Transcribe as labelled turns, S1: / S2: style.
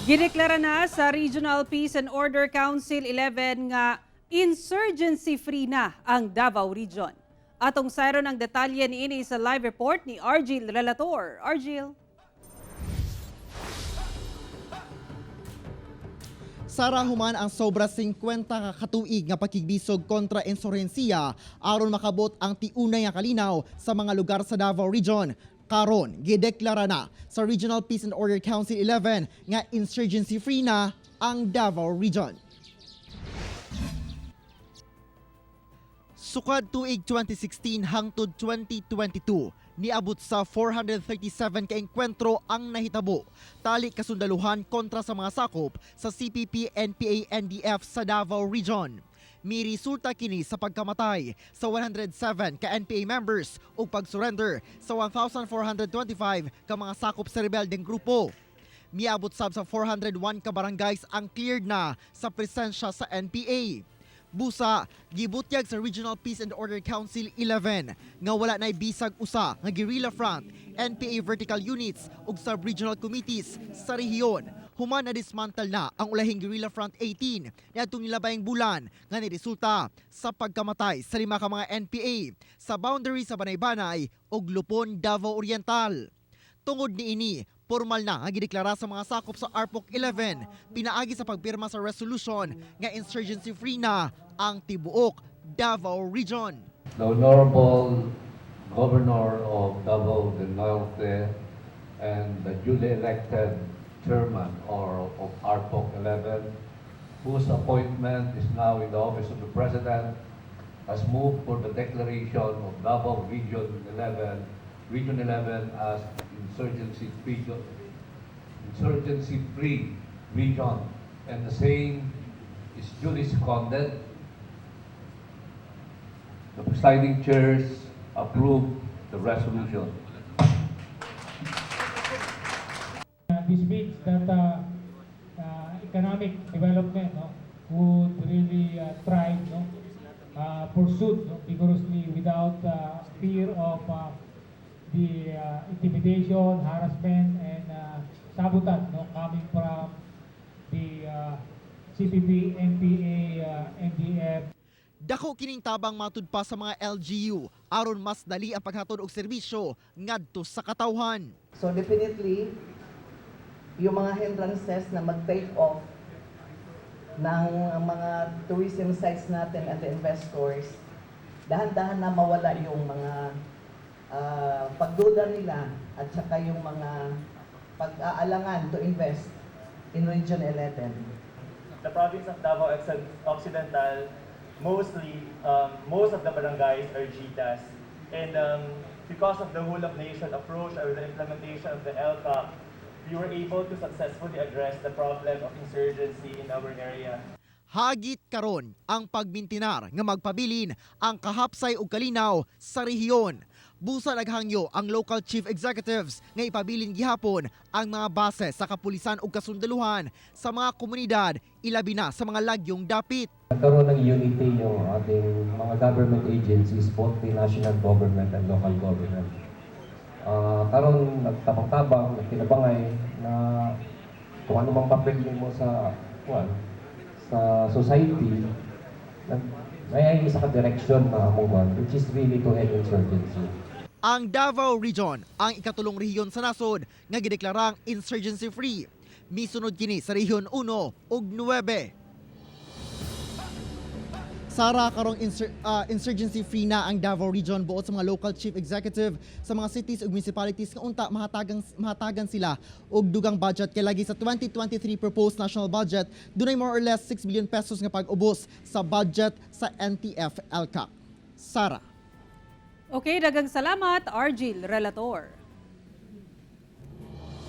S1: Gideklara na sa Regional Peace and Order Council 11 nga insurgency-free na ang Davao Region. Atong sayron ang detalye niini sa live report ni Argil Relator. Argil.
S2: Sara human ang sobra 50 ka katuig nga pakigbisog kontra insurhensiya aron makabot ang tiunay nga kalinaw sa mga lugar sa Davao Region. Karon, gideklara na sa Regional Peace and Order Council 11 nga insurgency-free na ang Davao Region. Sukad tuig 2016 hangtod 2022, niabot sa 437 ka engkwentro ang nahitabo. Tali kasundaluhan kontra sa mga sakop sa CPP, NPA, NDF sa Davao Region. Miresulta kini sa pagkamatay sa 107 ka NPA members ug pagsurrender sa 1,425 ka mga sakop sa rebeldeng grupo. Miabot sab sa 401 ka barangays ang cleared na sa presensya sa NPA. Busa, gibutyag sa Regional Peace and Order Council 11 nga wala na'y bisag usa nga guerrilla front, NPA vertical units ug sub-regional committees sa rehiyon. Human na dismantle na ang ulahing guerrilla front 18 niadtong nilabayng bulan nga niresulta sa pagkamatay sa 5 ka mga NPA sa boundary sa Banay-Banay ug Lupon, Davao Oriental. Tungod niini, pormal na ang gideklara sa mga sakop sa ARPOC 11 pinaagi sa pagpirma sa resolution nga insurgency-free na ang tibuok Davao Region.
S3: The Honorable Governor of Davao del Norte and the duly elected chairman of ARPOC 11, whose appointment is now in the office of the President, has moved for the declaration of Davao Region 11 as insurgency-free region, and the same is duly seconded. The presiding chairs approve the resolution.
S4: This means that economic development would really thrive, pursued vigorously without fear of the intimidation, harassment, and sabotage coming from the CPP, NPA, NDF.
S2: Dako kining tabang matud pa sa mga LGU aron mas dali ang paghatod og serbisyo ngadto sa katawhan.
S5: So definitely, yung mga hindrances na mag-take off ng mga tourism sites natin at the investors, dahan-dahan na mawala yung mga pagduda nila at saka yung mga pag-aalangan to invest in Region 11.
S6: The province of Davao Occidental, most of the barangays are GTAS, and because of the whole of nation approach or the implementation of the LCAP, we were able to successfully address the problem of insurgency in our area.
S2: Hagit karon ang pagmintinar nga magpabilin ang kahapsay ug kalinaw sa rehiyon. Busa naghangyo ang local chief executives nga ipabilin gihapon ang mga base sa kapulisan ug kasundaluhan sa mga komunidad, ilabi na sa mga lagyong dapit.
S7: Nagkaroon ng unity yung ating mga government agencies, both the national government and local government. Karon nagtabang-tabang, nagtinabangay na kung ano mang papel mo sa society, may isa ka direction na amuman, which is really to end insurgency.
S2: Ang Davao Region ang ikatulong rehiyon sa nasod nga gideklarang insurgency-free. Misunod kini sa rehiyon 1 ug 9. Sara, karong insurgency-free na ang Davao Region buot sa mga local chief executive sa mga cities ug municipalities nga unta mahatagan sila og dugang budget kay lagi sa 2023 proposed national budget dunay more or less 6 billion pesos nga pag-ubos sa budget sa NTF LCAP. Sara.
S1: Okay, daghang salamat, Argil Relator.